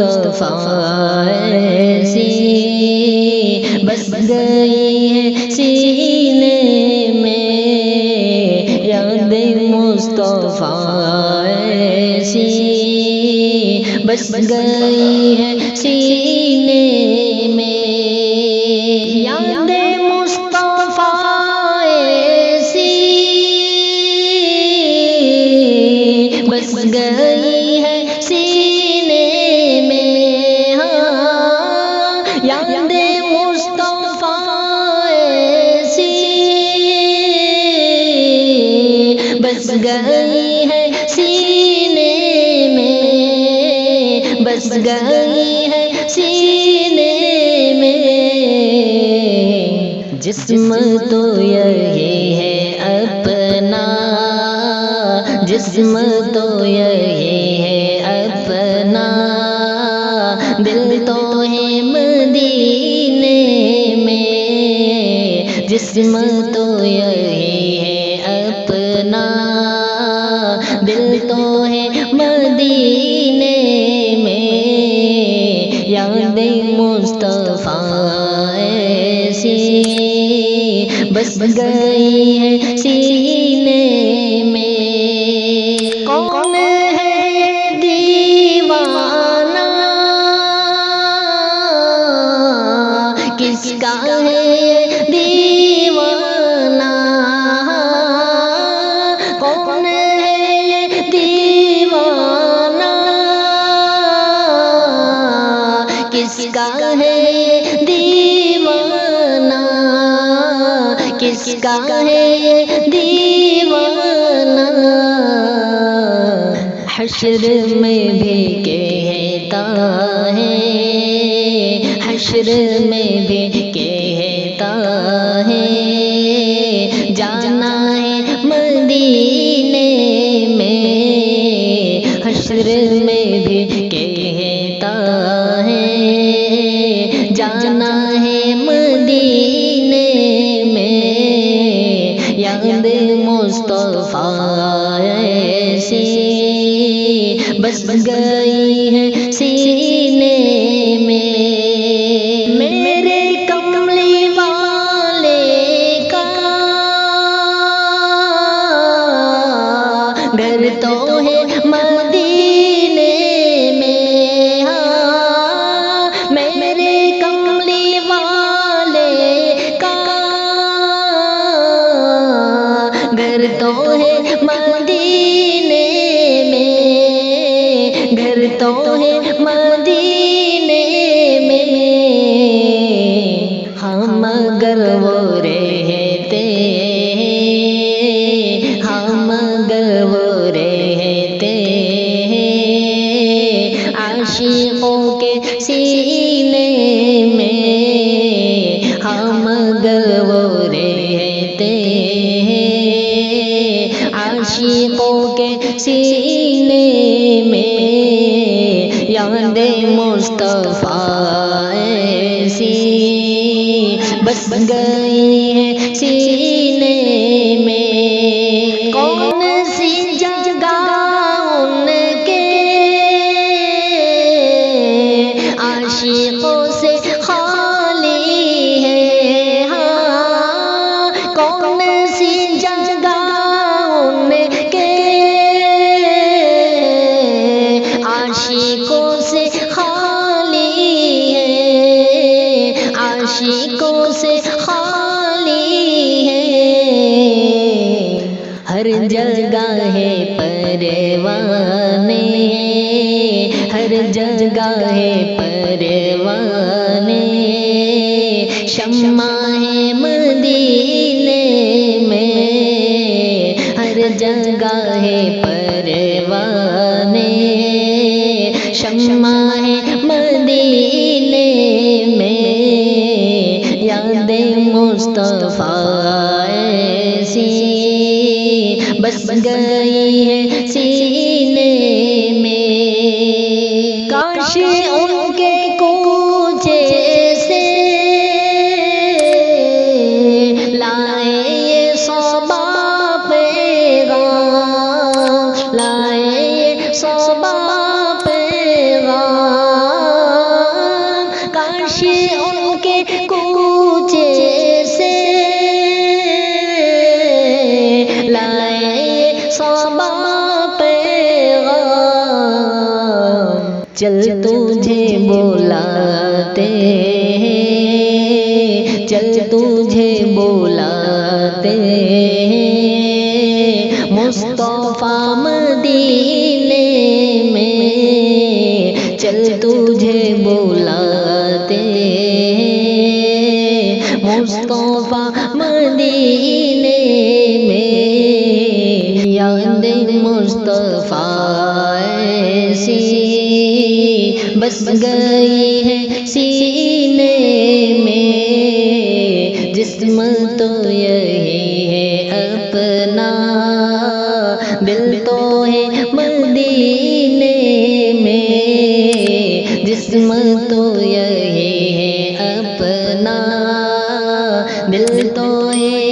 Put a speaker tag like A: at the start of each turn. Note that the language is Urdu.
A: مصطفیٰ ایسی بس گئی ہے سینے میں، یاد مصطفیٰ ایسی بس گئی ہے سینے میں، یاد مصطفیٰ ایسی بس گئی ہے سینے میں، ہاں یاد مصطفیٰ ایسی بس گئی ہے سینے میں، بس گئی ہے سینے میں، جسم تو یہی ہے اپنا، جسم تو یہی ہے اپنا، دل تو ہے مدینے میں، جسم تو یہی ہے اپنا، دل تو ہے مدینے میں، یاد مصطفیٰ ایسی بس گئی ہے سینے میں، کون ہے یہ دیوانہ، کس کا ہے یہ دیوانہ، کون ہے یہ دیوانہ، کس کا ہے یہ دیوانہ، کس کا ہے یہ دیوانہ، حشر میں بھی کہتا ہے، حشر میں بھی کہتا ہے، جانا ہے مدینے میں، حشر میں بھی کہتا ہے، جانا ہے مدینے میں، یاد مصطفیٰ ایسی بس گئی ہے سینے میں، میرے کملی والے کا گھر تو ہے مدینے میں، ہاں میرے کملی والے کا گھر تو ہے مدینے میں، گھر تو ہے مدینے میں، ہم اگر وہ رہتے، ہم اگر وہ رہتے عاشقوں کے سینے میں، ہم اگر وہ رہتے عاشقوں کے سینے میں، یاد مصطفیٰ ایسی بس گئی ہے سینے میں، کون سی جگہ ان کے عاشقوں سے خالی ہے، ہاں کون سی جگہ ان کے عاشقوں سے خالی ہے، عاشقوں سے خالی ہے، ہر جگہ ہے پروانے، ہر جگہ ہے پروانے، شمع ہے مدینے میں، ہر جگہ ہے پروانے، شمع ہے مدینے میں، یاد مصطفیٰ ایسی بس گئی ہے سینے میں، کاش ان کے کوچے سے لائے یہ صبا پیغام، لائے یہ صبا پیغام، ان کے کوچے سے لائے صبا پیغام، چل تجھے بلاتے ہیں، چل تجھے بلاتے ہیں، مصطفیٰ مدینے میں، چل تجھے بلاتے ہیں، مصطفیٰ مدینے میں، یاد مصطفیٰ ایسی بس گئی ہے سینے میں، جسم تو یہی ہے اپنا، دل تو ہے مدینے میں، جسم تو یہی ہے اپنا، دل تو ہے